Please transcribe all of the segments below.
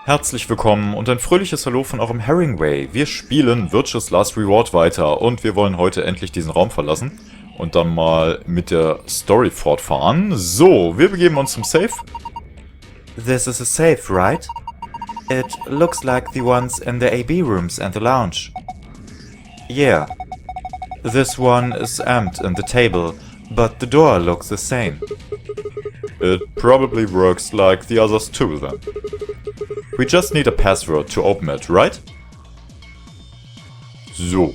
Herzlich willkommen und ein fröhliches Hallo von eurem Heringway. Wir spielen Virtue's Last Reward weiter und wir wollen heute endlich diesen Raum verlassen und dann mal mit der Story fortfahren. So, wir begeben uns zum Safe. This is a safe, right? It looks like the ones in the AB rooms and the lounge. Yeah. This one is empty in the table, but the door looks the same. It probably works like the others too then. We just need a password to open it, right? So.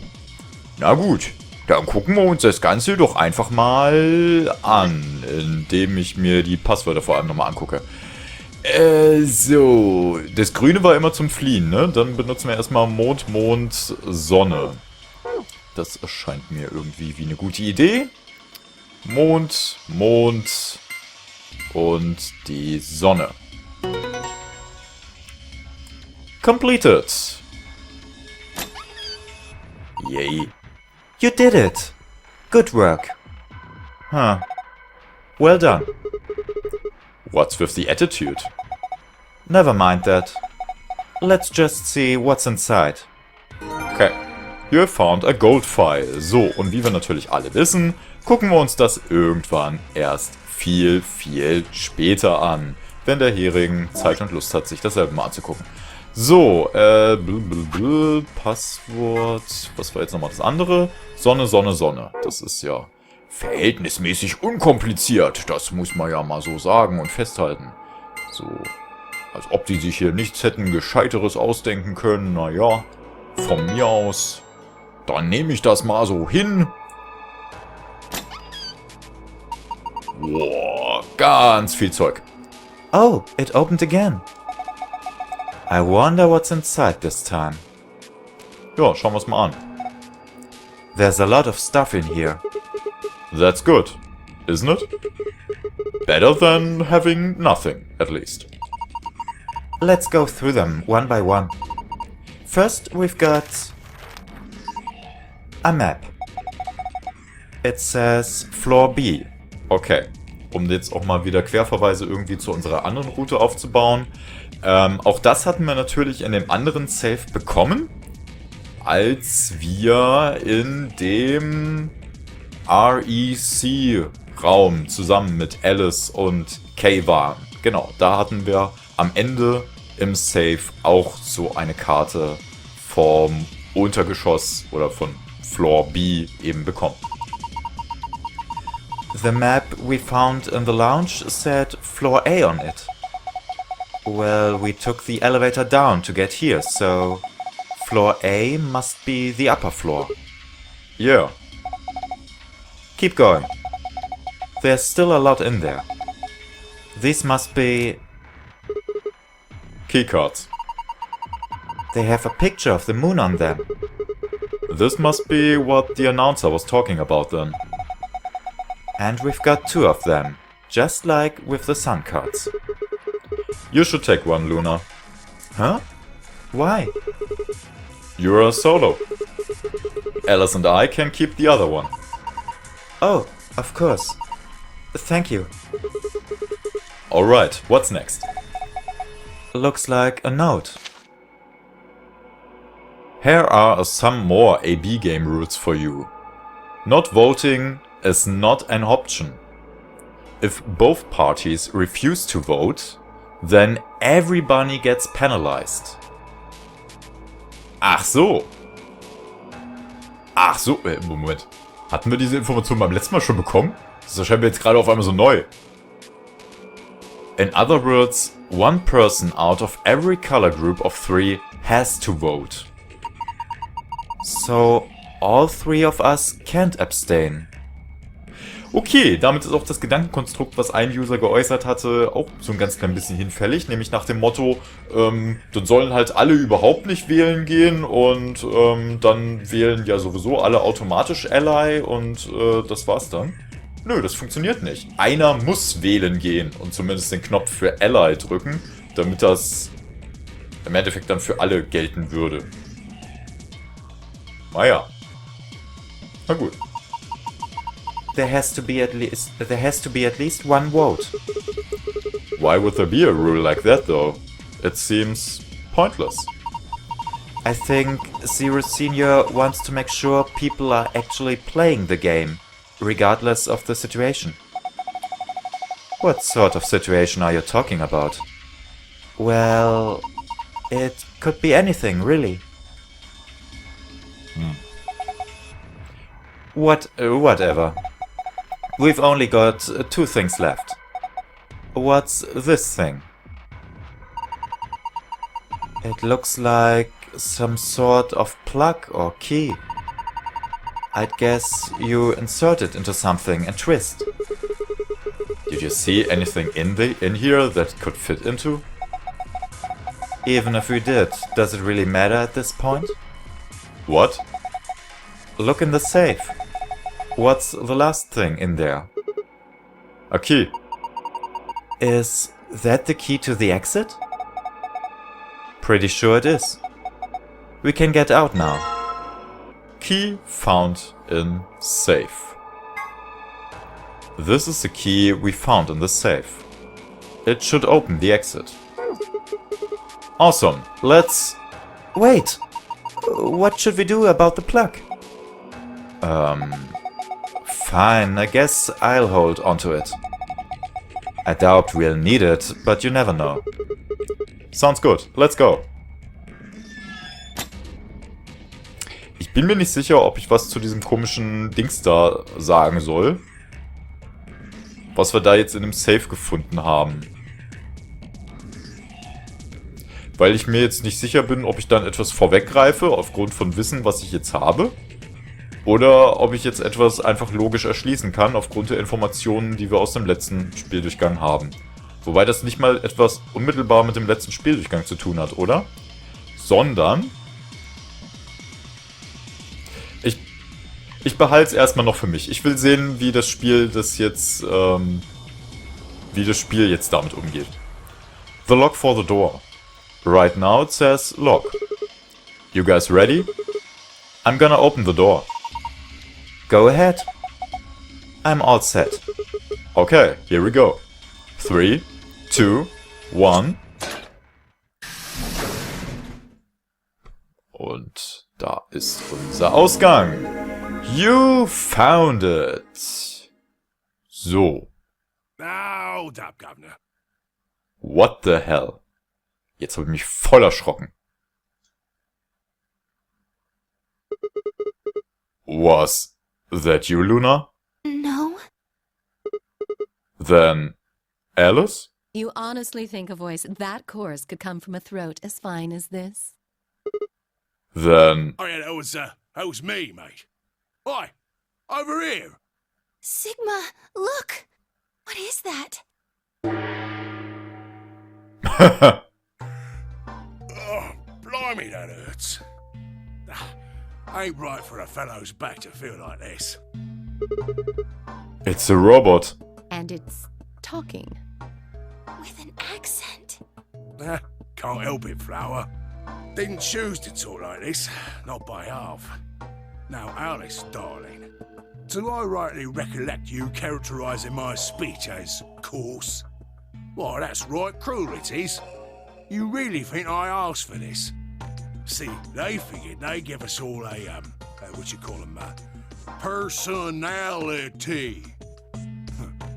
Na gut, dann gucken wir uns das Ganze doch einfach mal an, indem ich mir die Passwörter vor allem nochmal angucke. So. Das Grüne war immer zum Fliehen, ne? Dann benutzen wir erstmal Mond, Mond, Sonne. Das erscheint mir irgendwie wie eine gute Idee. Mond, Mond und die Sonne. Completed. Yay. You did it! Good work. Huh. Well done. What's with the attitude? Never mind that. Let's just see what's inside. Okay. You found a gold file. So, und wie wir natürlich alle wissen, gucken wir uns das irgendwann erst viel, viel später an, wenn der Hering Zeit und Lust hat, sich dasselbe mal anzugucken. So, Passwort, was war jetzt nochmal das andere? Sonne, Sonne, Sonne. Das ist ja verhältnismäßig unkompliziert, das muss man ja mal so sagen und festhalten. So, als ob die sich hier nichts hätten Gescheiteres ausdenken können, naja, von mir aus, dann nehme ich das mal so hin. Boah, ganz viel Zeug. Oh, it opened again. I wonder what's inside this time. Ja, schauen wir es mal an. There's a lot of stuff in here. That's good, isn't it? Better than having nothing, at least. Let's go through them one by one. First, we've got a map. It says Floor B. Okay, um jetzt auch mal wieder Querverweise irgendwie zu unserer anderen Route aufzubauen. Auch das hatten wir natürlich in dem anderen Safe bekommen, als wir in dem REC-Raum zusammen mit Alice und Kay waren. Genau, da hatten wir am Ende im Safe auch so eine Karte vom Untergeschoss oder von Floor B eben bekommen. The map we found in the lounge said Floor A on it. Well, we took the elevator down to get here, so Floor A must be the upper floor. Yeah. Keep going. There's still a lot in there. These must be... Keycards. They have a picture of the moon on them. This must be what the announcer was talking about then. And we've got two of them, just like with the sun cards. You should take one, Luna. Huh? Why? You're a solo. Alice and I can keep the other one. Oh, of course. Thank you. Alright, what's next? Looks like a note. Here are some more AB game rules for you. Not voting is not an option. If both parties refuse to vote, then everybody gets penalized. Ach so. Ach so, Moment. Hatten wir diese Information beim letzten Mal schon bekommen? Das erscheint mir jetzt gerade auf einmal so neu. In other words, one person out of every color group of 3 has to vote. So, all three of us can't abstain. Okay, damit ist auch das Gedankenkonstrukt, was ein User geäußert hatte, auch so ein ganz klein bisschen hinfällig. Nämlich nach dem Motto, dann sollen halt alle überhaupt nicht wählen gehen und dann wählen ja sowieso alle automatisch Ally und das war's dann. Nö, das funktioniert nicht. Einer muss wählen gehen und zumindest den Knopf für Ally drücken, damit das im Endeffekt dann für alle gelten würde. Naja. Na gut. There has to be at least one vote. Why would there be a rule like that though? It seems pointless. I think Zero Senior wants to make sure people are actually playing the game, regardless of the situation. What sort of situation are you talking about? Well, it could be anything, really. Whatever. We've only got 2 things left. What's this thing? It looks like some sort of plug or key. I'd guess you insert it into something and twist. Did you see anything in here that could fit into? Even if we did, does it really matter at this point? What? Look in the safe. What's the last thing in there? A key. Is that the key to the exit? Pretty sure it is. We can get out now. Key found in safe. This is the key we found in the safe. It should open the exit. Awesome. Let's... Wait! What should we do about the plug? Fine, I guess I'll hold onto it. I doubt we'll need it, but you never know. Sounds good. Let's go. Ich bin mir nicht sicher, ob ich was zu diesem komischen Dings da sagen soll. Was wir da jetzt in dem Safe gefunden haben. Weil ich mir jetzt nicht sicher bin, ob ich dann etwas vorweggreife, aufgrund von Wissen, was ich jetzt habe. Oder ob ich jetzt etwas einfach logisch erschließen kann, aufgrund der Informationen, die wir aus dem letzten Spieldurchgang haben. Wobei das nicht mal etwas unmittelbar mit dem letzten Spieldurchgang zu tun hat, oder? Sondern... Ich behalte es erstmal noch für mich. Ich will sehen, wie das Spiel jetzt damit umgeht. The lock for the door. Right now it says lock. You guys ready? I'm gonna open the door. Go ahead. I'm all set. Okay, here we go. 3, 2, 1. Und da ist unser Ausgang. You found it. So. Hold up, Governor. What the hell? Jetzt habe ich mich voll erschrocken. Was that you, Luna? No. Then Alice? You honestly think a voice that coarse could come from a throat as fine as this? Then... Oh yeah, that was me, mate. Why? Over here. Sigma, look! What is that? Oh, blimey, that hurts. Ain't right for a fellow's back to feel like this. It's a robot. And it's talking. With an accent. Can't help it, Flower. Didn't choose to talk like this, not by half. Now, Alice, darling, do I rightly recollect you characterising my speech as coarse? Why, that's right cruel, it is. You really think I asked for this? See, they figured they'd give us all a, personality.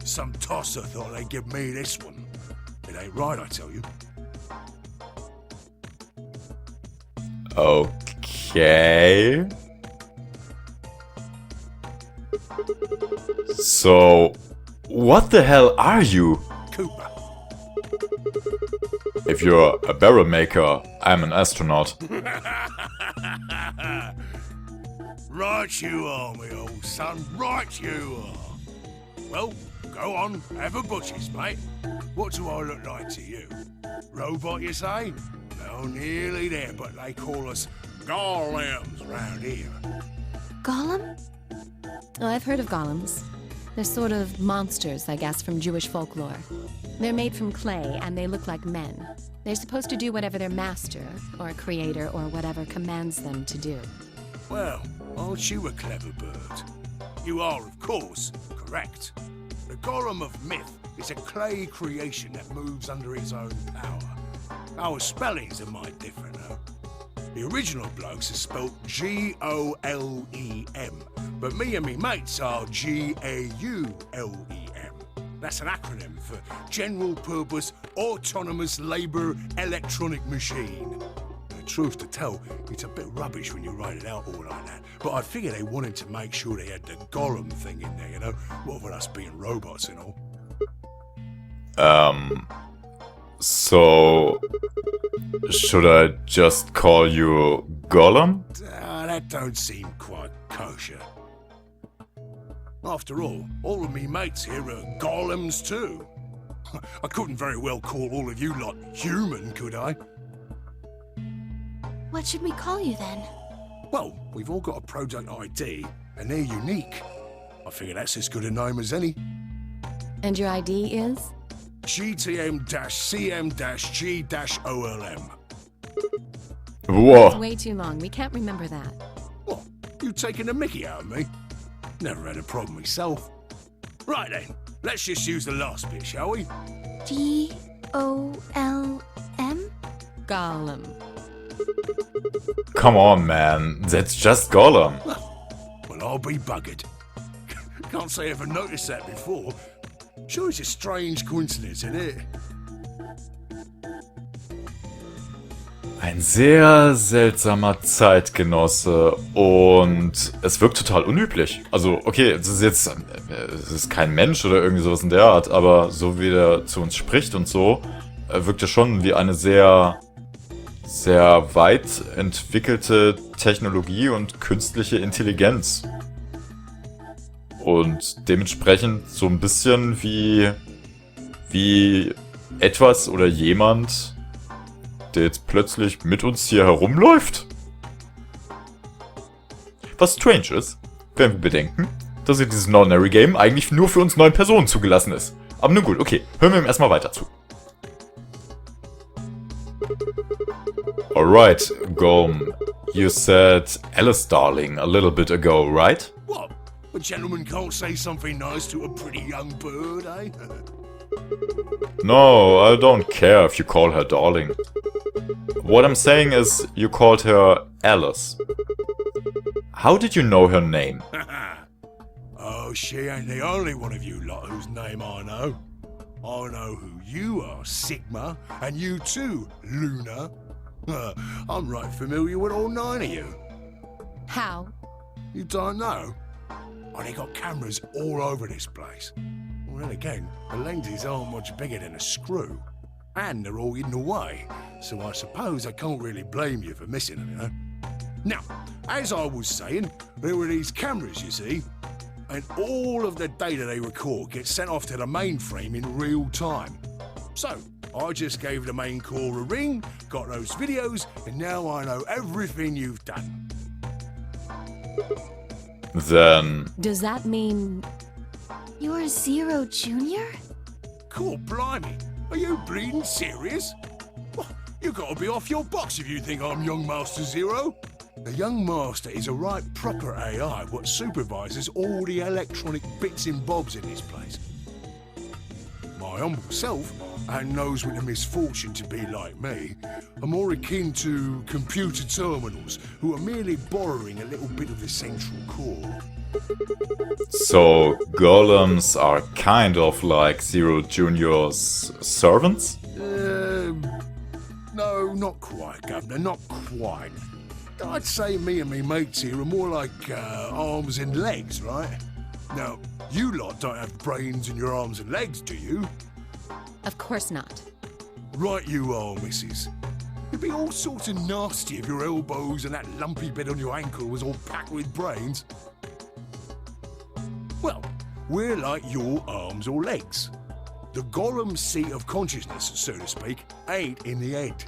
Some tosser thought they'd give me this one. It ain't right, I tell you. Okay. So, what the hell are you? Cooper. If you're a barrel maker, I'm an astronaut. Right you are, me old son, right you are. Well, go on, have a butcher's, mate. What do I look like to you? Robot, you say? No, nearly there, but they call us golems round here. Golem? Oh, I've heard of golems. They're sort of monsters, I guess, from Jewish folklore. They're made from clay, and they look like men. They're supposed to do whatever their master, or creator, or whatever commands them to do. Well, aren't you a clever bird? You are, of course, correct. The golem of myth is a clay creation that moves under its own power. Our spellings are might different, though. The original blokes are spelt G-O-L-E-M, but me and me mates are G-A-U-L-E-M. That's an acronym for General Purpose Autonomous Labour Electronic Machine. The truth to tell, it's a bit rubbish when you write it out all like that, but I figure they wanted to make sure they had the Gollum thing in there, you know, what with us being robots and all. So... should I just call you Gollum? That don't seem quite kosher. After all of me mates here are golems too. I couldn't very well call all of you lot human, could I? What should we call you then? Well, we've all got a product ID, and they're unique. I figure that's as good a name as any. And your ID is? GTM-CM-G-OLM. Whoa. Way too long. We can't remember that. What? You taking the mickey out of me? Never had a problem myself. Right then, let's just use the last bit, shall we? G-O-L-M? Gollum. Come on, man. That's just Gollum. Well, I'll be buggered. Can't say I ever noticed that before. Sure, it's a strange coincidence, isn't it? Ein sehr seltsamer Zeitgenosse und es wirkt total unüblich. Also, okay, es ist kein Mensch oder irgendwie sowas in der Art, aber so wie er zu uns spricht und so, wirkt er schon wie eine sehr, sehr weit entwickelte Technologie und künstliche Intelligenz. Und dementsprechend so ein bisschen wie etwas oder jemand, der jetzt plötzlich mit uns hier herumläuft. Was strange ist, wenn wir bedenken, dass ja dieses Non-Binary Game eigentlich nur für uns 9 Personen zugelassen ist. Aber nun gut, okay, hören wir ihm erstmal weiter zu. Alright, Gom, you said Alice darling a little bit ago, right? What? A gentleman can't say something nice to a pretty young bird, eh? No, I don't care if you call her darling. What I'm saying is, you called her Alice. How did you know her name? Oh, she ain't the only one of you lot whose name I know. I know who you are, Sigma, and you too, Luna. I'm right familiar with all 9 of you. How? You don't know? Oh, they got cameras all over this place. Well, then again, the lenses aren't much bigger than a screw. And they're all hidden away, so I suppose I can't really blame you for missing them, you know? Now, as I was saying, there were these cameras, you see, and all of the data they record gets sent off to the mainframe in real time. So, I just gave the main core a ring, got those videos, and now I know everything you've done. Then... Does that mean... You're Zero Junior? Cool, blimey. Are you bleeding serious? Well, you gotta be off your box if you think I'm Young Master Zero. The Young Master is a right proper AI what supervises all the electronic bits and bobs in this place. My humble self, and those with the misfortune to be like me, are more akin to computer terminals who are merely borrowing a little bit of the central core. So, golems are kind of like Zero Junior's servants? No, not quite, Governor, not quite. I'd say me and me mates here are more like arms and legs, right? Now, you lot don't have brains in your arms and legs, do you? Of course not. Right you are, missus. It'd be all sorts of nasty if your elbows and that lumpy bit on your ankle was all packed with brains. Well, we're like your arms or legs. The Gollum seat of consciousness, so to speak, ain't in the head.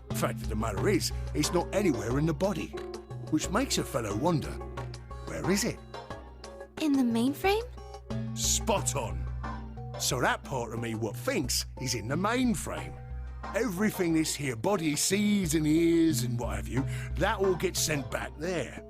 The fact of the matter is, it's not anywhere in the body. Which makes a fellow wonder, where is it? In the mainframe? Spot on. So that part of me what thinks is in the mainframe. Everything this here body sees and hears and what have you, that all gets sent back there.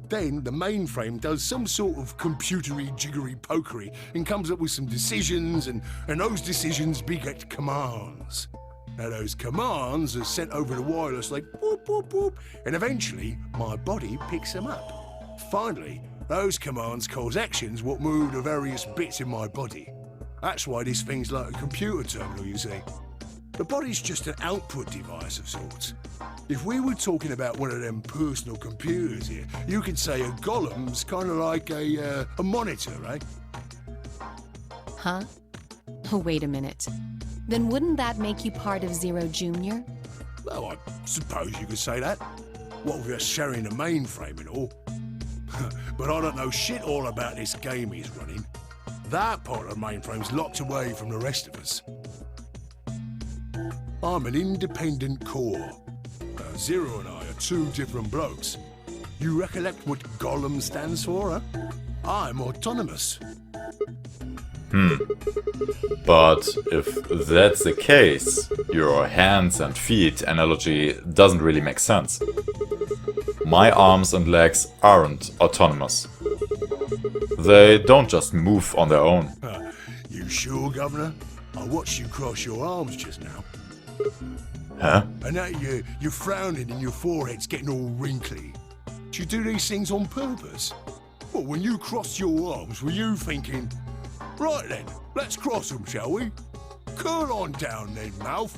Then the mainframe does some sort of computery jiggery pokery and comes up with some decisions and those decisions beget commands. Now those commands are sent over the wireless like whoop whoop whoop, and eventually my body picks them up. Finally, those commands cause actions what move the various bits in my body. That's why this thing's like a computer terminal, you see. The body's just an output device of sorts. If we were talking about one of them personal computers here, you could say a golem's kind of like a monitor, right? Huh? Oh, wait a minute. Then wouldn't that make you part of Zero Junior? Well, I suppose you could say that. What with us sharing the mainframe and all. But I don't know shit all about this game he's running. That part of the mainframe's locked away from the rest of us. I'm an independent core. Zero and I are two different blokes. You recollect what Golem stands for, huh? I'm autonomous. But if that's the case, your hands and feet analogy doesn't really make sense. My arms and legs aren't autonomous. They don't just move on their own. You sure, Governor? I watched you cross your arms just now. Huh? And now you're frowning and your forehead's getting all wrinkly. Do you do these things on purpose? Well, when you crossed your arms, were you thinking, right then, let's cross them, shall we? Curl on down then, mouth.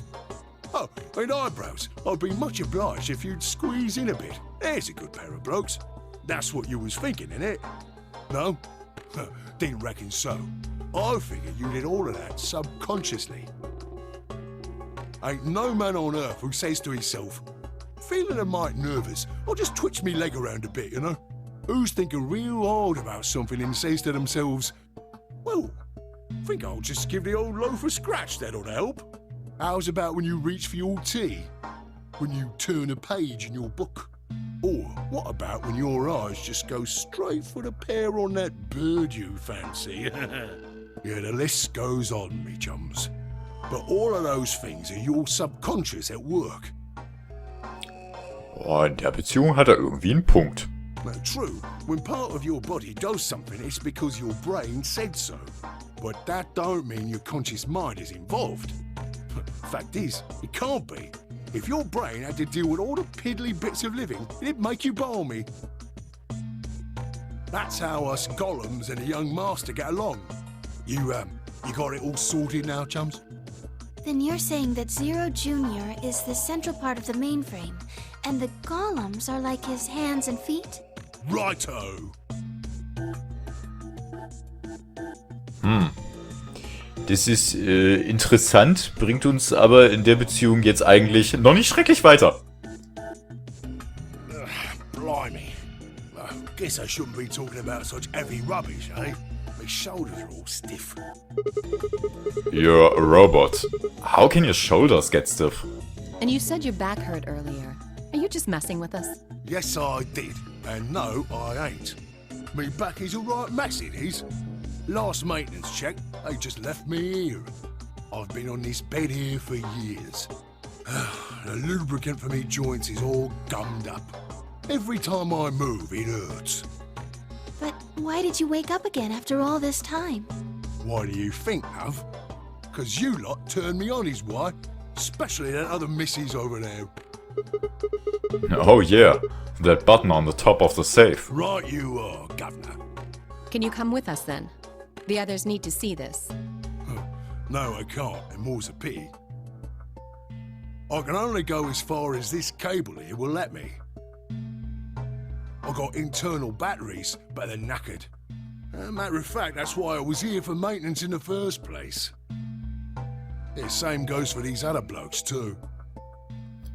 Oh, and eyebrows. I'd be much obliged if you'd squeeze in a bit. There's a good pair of blokes. That's what you was thinking, innit? No? Didn't reckon so. I figured you did all of that subconsciously. Ain't no man on earth who says to himself, feeling a mite nervous, I'll just twitch me leg around a bit, you know? Who's thinking real hard about something and says to themselves, well, think I'll just give the old loaf a scratch, that ought to help. How's about when you reach for your tea? When you turn a page in your book? Or what about when your eyes just go straight for the pair on that bird you fancy? Yeah, the list goes on, me chums. But all of those things are your subconscious at work. Oh, in der Beziehung hat er irgendwie einen Punkt. Now, true, when part of your body does something, it's because your brain said so. But that don't mean your conscious mind is involved. Fact is, it can't be. If your brain had to deal with all the piddly bits of living, it'd make you balmy. That's how us golems and a young master get along. You got it all sorted now, chums? Then you're saying that Zero Junior is the central part of the mainframe, and the golems are like his hands and feet? Righto! Das ist interessant, bringt uns aber in der Beziehung jetzt eigentlich noch nicht schrecklich weiter. Blimey. Guess I shouldn't be talking about such heavy rubbish, eh? My shoulders are all stiff. You're a robot. How can your shoulders get stiff? And you said your back hurt earlier. Are you just messing with us? Yes, I did. And no, I ain't. Me back is alright mess, it is. Last maintenance check, they just left me here. I've been on this bed here for years. The lubricant for me joints is all gummed up. Every time I move, it hurts. But why did you wake up again after all this time? Why do you think, love? 'Cause you lot turned me on, is why. Especially that other missus over there. Oh yeah, that button on the top of the safe. Right you are, Governor. Can you come with us then? The others need to see this. No, I can't, and more's a pity. I can only go as far as this cable here will let me. I've got internal batteries, but they're knackered. Matter of fact, that's why I was here for maintenance in the first place. The same goes for these other blokes too.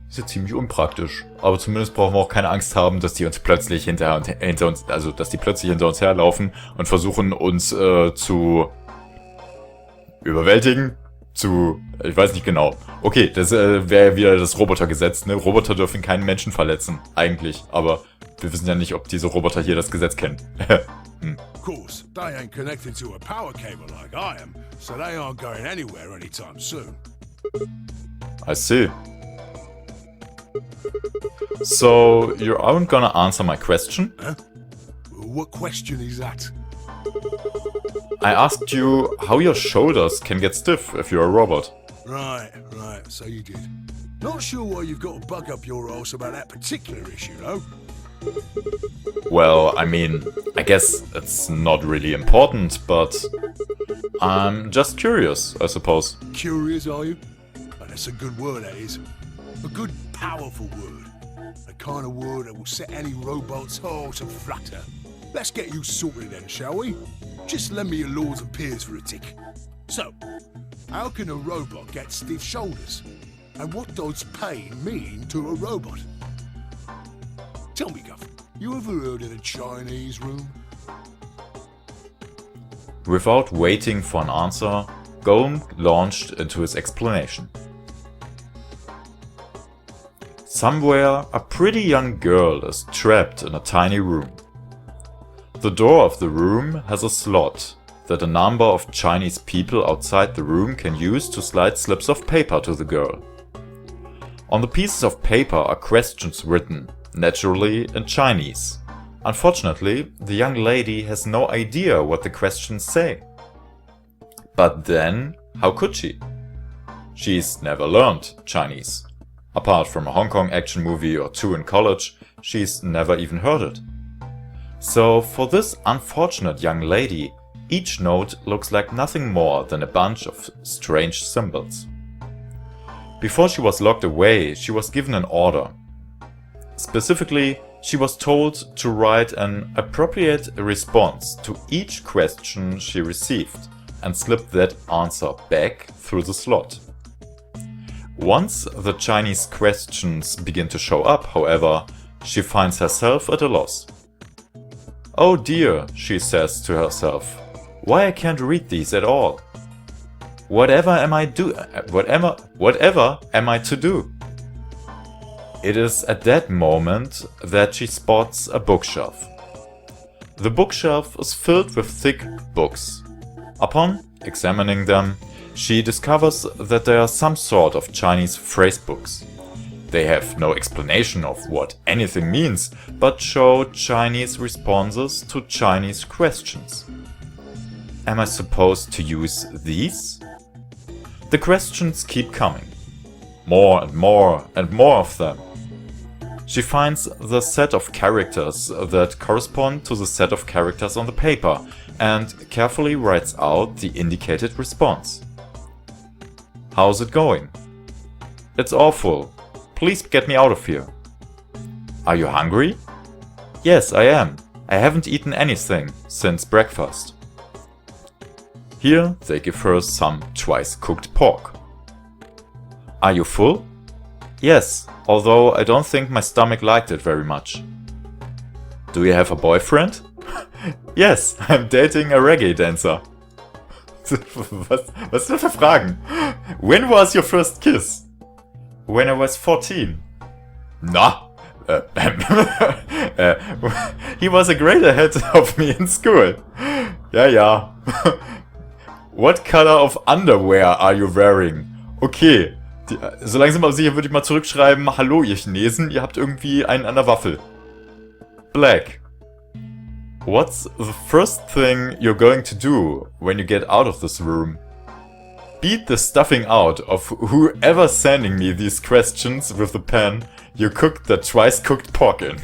Ist ja ziemlich unpraktisch. Aber zumindest brauchen wir auch keine Angst haben, dass die uns plötzlich hinter uns, also dass die plötzlich hinter uns herlaufen und versuchen uns zu überwältigen. Ich weiß nicht genau. Okay, das wäre wieder das Robotergesetz, ne? Roboter dürfen keinen Menschen verletzen, eigentlich. Aber wir wissen ja nicht, ob diese Roboter hier das Gesetz kennen. Of course, they ain't connected to a power cable like I am, so they aren't going anywhere anytime soon. I see. So, you aren't gonna answer my question? Huh? What question is that? I asked you how your shoulders can get stiff if you're a robot. Right, so you did. Not sure why you've got to bug up your arse about that particular issue, though. Well, I mean, I guess it's not really important, but I'm just curious, I suppose. Curious, are you? Oh, that's a good word, that is. A good, powerful word. The kind of word that will set any robot's heart to flutter. Let's get you sorted then, shall we? Just lend me your lords and peers for a tick. So, how can a robot get stiff shoulders? And what does pain mean to a robot? Tell me, Guff, you ever heard of the Chinese room? Without waiting for an answer, Golem launched into his explanation. Somewhere, a pretty young girl is trapped in a tiny room. The door of the room has a slot that a number of Chinese people outside the room can use to slide slips of paper to the girl. On the pieces of paper are questions written, naturally in Chinese. Unfortunately, the young lady has no idea what the questions say. But then, how could she? She's never learned Chinese. Apart from a Hong Kong action movie or two in college, she's never even heard it. So for this unfortunate young lady, each note looks like nothing more than a bunch of strange symbols. Before she was locked away, she was given an order. Specifically, she was told to write an appropriate response to each question she received and slip that answer back through the slot. Once the Chinese questions begin to show up, however, she finds herself at a loss. "Oh dear," she says to herself, "why I can't read these at all? Whatever am I to do?" It is at that moment that she spots a bookshelf. The bookshelf is filled with thick books. Upon examining them, she discovers that they are some sort of Chinese phrase books. They have no explanation of what anything means, but show Chinese responses to Chinese questions. Am I supposed to use these? The questions keep coming. More and more and more of them. She finds the set of characters that correspond to the set of characters on the paper and carefully writes out the indicated response. "How's it going?" "It's awful. Please get me out of here." "Are you hungry?" "Yes, I am. I haven't eaten anything since breakfast." Here they give her some twice-cooked pork. "Are you full?" "Yes, although I don't think my stomach liked it very much." "Do you have a boyfriend?" "Yes, I'm dating a reggae dancer." Was sind das für Fragen? "When was your first kiss?" "When I was 14. Na, he was a grade ahead of me in school. Ja. "What color of underwear are you wearing?" Okay, so langsam aber sicher würde ich mal zurückschreiben, "Hallo ihr Chinesen, ihr habt irgendwie einen an der Waffel." "Black." "What's the first thing you're going to do when you get out of this room?" "Beat the stuffing out of whoever's sending me these questions with the pen you cooked the twice-cooked pork in."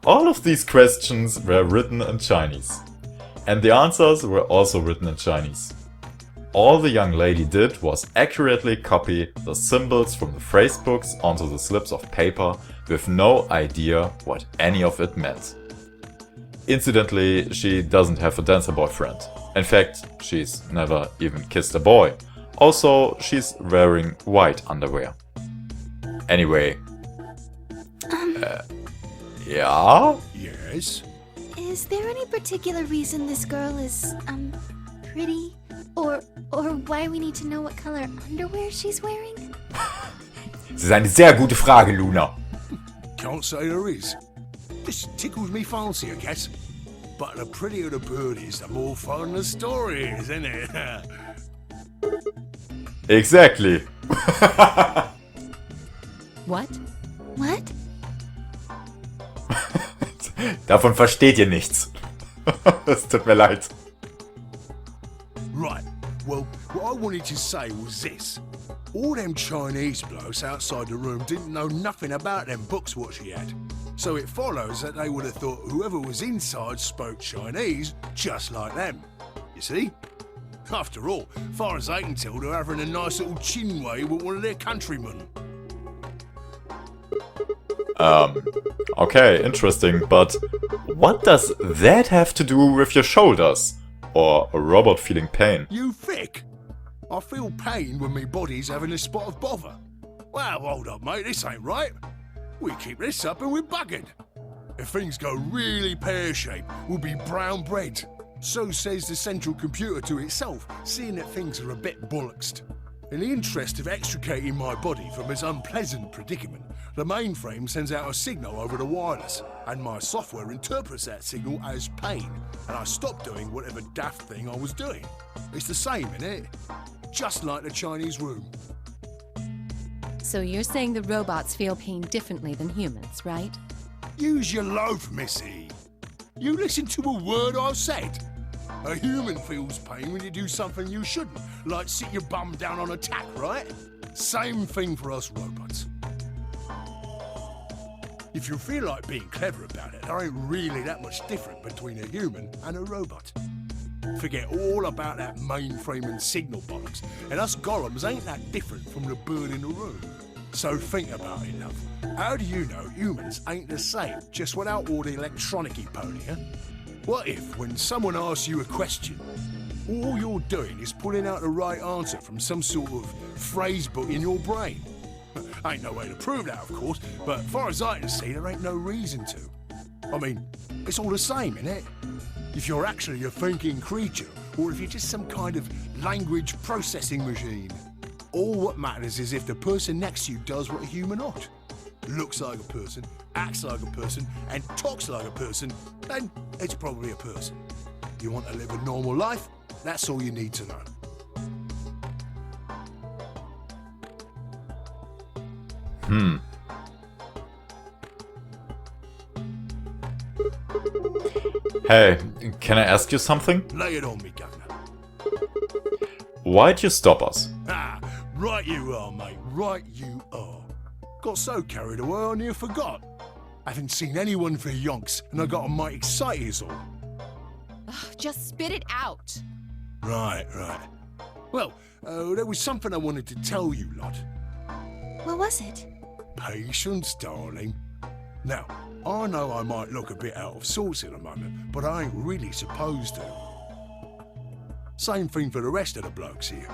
All of these questions were written in Chinese. And the answers were also written in Chinese. All the young lady did was accurately copy the symbols from the phrase books onto the slips of paper with no idea what any of it meant. Incidentally, she doesn't have a dancer boyfriend. In fact, she's never even kissed a boy. Also, she's wearing white underwear. Anyway. Yeah? Yes? Is there any particular reason this girl is, pretty? Or why we need to know what color underwear she's wearing? Das ist eine sehr gute Frage, Luna. Can't say there is. This tickles me fancy, I guess. But the prettier the bird is, the more fun the story is, isn't it? Exactly. What? What? Davon versteht ihr nichts. Es tut mir leid. Right. Well, what I wanted to say was this. All them Chinese blokes outside the room didn't know nothing about them books what she had. So it follows that they would have thought whoever was inside spoke Chinese just like them. You see? After all, far as I can tell, they're having a nice little chinway with one of their countrymen. Okay, interesting, but what does that have to do with your shoulders? Or a robot feeling pain? You thick? I feel pain when my body's having a spot of bother. Well, hold up, mate, this ain't right. We keep this up and we're buggered. If things go really pear-shaped, we'll be brown bread. So says the central computer to itself, seeing that things are a bit bollocksed. In the interest of extricating my body from this unpleasant predicament, the mainframe sends out a signal over the wireless, and my software interprets that signal as pain, and I stop doing whatever daft thing I was doing. It's the same, innit? Just like the Chinese room. So you're saying the robots feel pain differently than humans, right? Use your loaf, missy. You listen to a word I've said. A human feels pain when you do something you shouldn't, like sit your bum down on a tack, right? Same thing for us robots. If you feel like being clever about it, there ain't really that much different between a human and a robot. Forget all about that mainframe and signal bollocks, and us golems ain't that different from the bird in the room. So think about it, love. How do you know humans ain't the same, just without all the electronic-y pony, huh? What if, when someone asks you a question, all you're doing is pulling out the right answer from some sort of phrase book in your brain? Ain't no way to prove that, of course, but as far as I can see, there ain't no reason to. I mean, it's all the same, innit? If you're actually a thinking creature, or if you're just some kind of language processing machine. All what matters is if the person next to you does what a human ought. Looks like a person, acts like a person, and talks like a person, then it's probably a person. You want to live a normal life? That's all you need to know. Hey, can I ask you something? Lay it on me, governor. Why'd you stop us? Ah, right you are, mate, right you are. Got so carried away I near forgot. Haven't seen anyone for yonks, and I got a mite excited as all. Just spit it out. Right. Well, there was something I wanted to tell you, lot. What was it? Patience, darling. Now, I know I might look a bit out of sorts in a moment, but I ain't really supposed to. Same thing for the rest of the blokes here.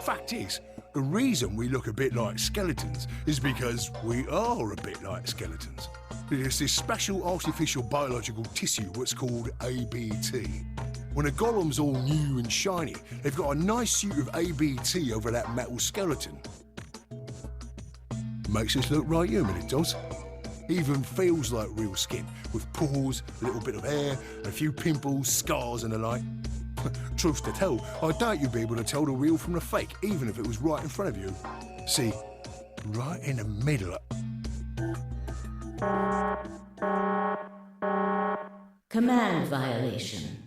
Fact is, the reason we look a bit like skeletons is because we are a bit like skeletons. There's this special artificial biological tissue what's called ABT. When a golem's all new and shiny, they've got a nice suit of ABT over that metal skeleton. Makes us look right human, it does. Even feels like real skin, with pores, a little bit of hair, a few pimples, scars and the like. Truth to tell, I doubt you'd be able to tell the real from the fake, even if it was right in front of you. See, right in the middle of... Command violation.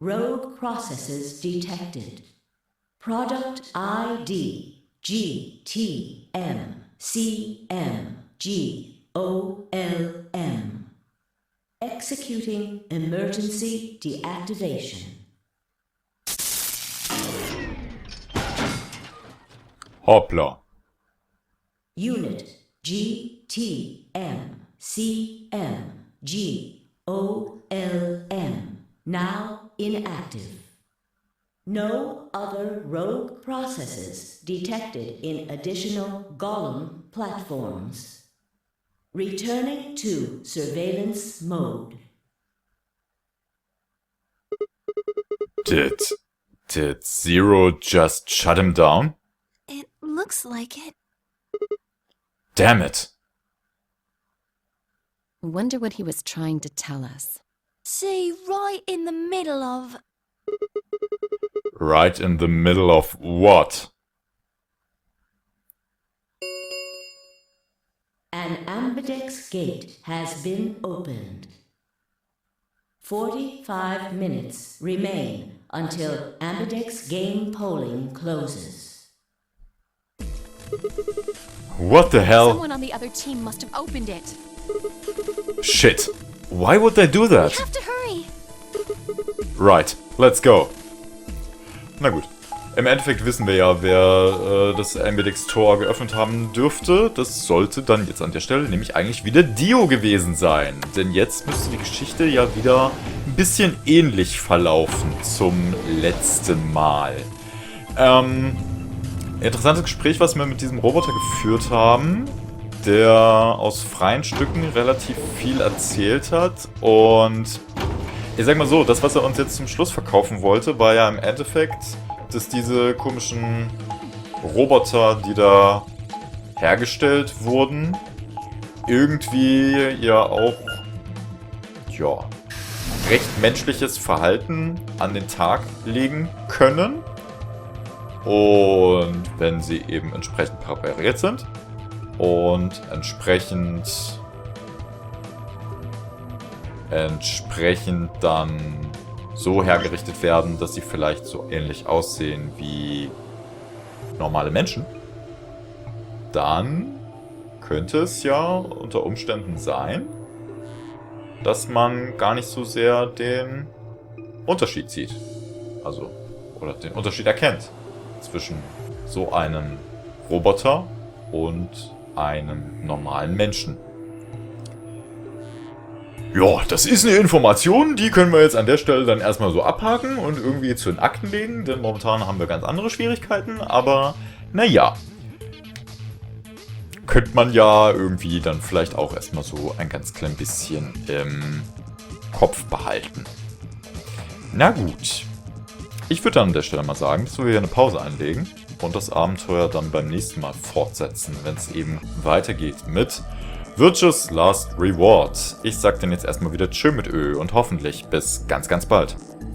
Rogue processes detected. Product ID GTMCMGOLM. Executing emergency deactivation. Hoppla. Unit GTMCMGOLM. Now inactive. No other rogue processes detected in additional Golem platforms. Returning to surveillance mode. Did Zero just shut him down? It looks like it. Damn it. I wonder what he was trying to tell us. See, right in the middle of... Right in the middle of what? An ambidex gate has been opened. 45 minutes remain until Ambidex game polling closes. What the hell? Someone on the other team must have opened it. Shit. Why would they do We that? have to hurry. Right, let's go. Na gut. Im Endeffekt wissen wir ja, wer das Ambidex-Tor geöffnet haben dürfte. Das sollte dann jetzt an der Stelle nämlich eigentlich wieder Dio gewesen sein. Denn jetzt müsste die Geschichte ja wieder ein bisschen ähnlich verlaufen zum letzten Mal. Interessantes Gespräch, was wir mit diesem Roboter geführt haben, der aus freien Stücken relativ viel erzählt hat. Und ich sag mal so, das, was er uns jetzt zum Schluss verkaufen wollte, war ja im Endeffekt, dass diese komischen Roboter, die da hergestellt wurden, irgendwie ja auch, ja, recht menschliches Verhalten an den Tag legen können. Und wenn sie eben entsprechend präpariert sind und entsprechend dann so hergerichtet werden, dass sie vielleicht so ähnlich aussehen wie normale Menschen, dann könnte es ja unter Umständen sein, dass man gar nicht so sehr den Unterschied sieht. Also, oder den Unterschied erkennt zwischen so einem Roboter und einem normalen Menschen. Ja, das ist eine Information, die können wir jetzt an der Stelle dann erstmal so abhaken und irgendwie zu den Akten legen, denn momentan haben wir ganz andere Schwierigkeiten, aber naja. Könnte man ja irgendwie dann vielleicht auch erstmal so ein ganz klein bisschen im Kopf behalten. Na gut. Ich würde dann an der Stelle mal sagen, dass wir hier eine Pause einlegen und das Abenteuer dann beim nächsten Mal fortsetzen, wenn es eben weitergeht mit Virtue's Last Reward. Ich sag dann jetzt erstmal wieder Tschö mit Ö und hoffentlich bis ganz, ganz bald.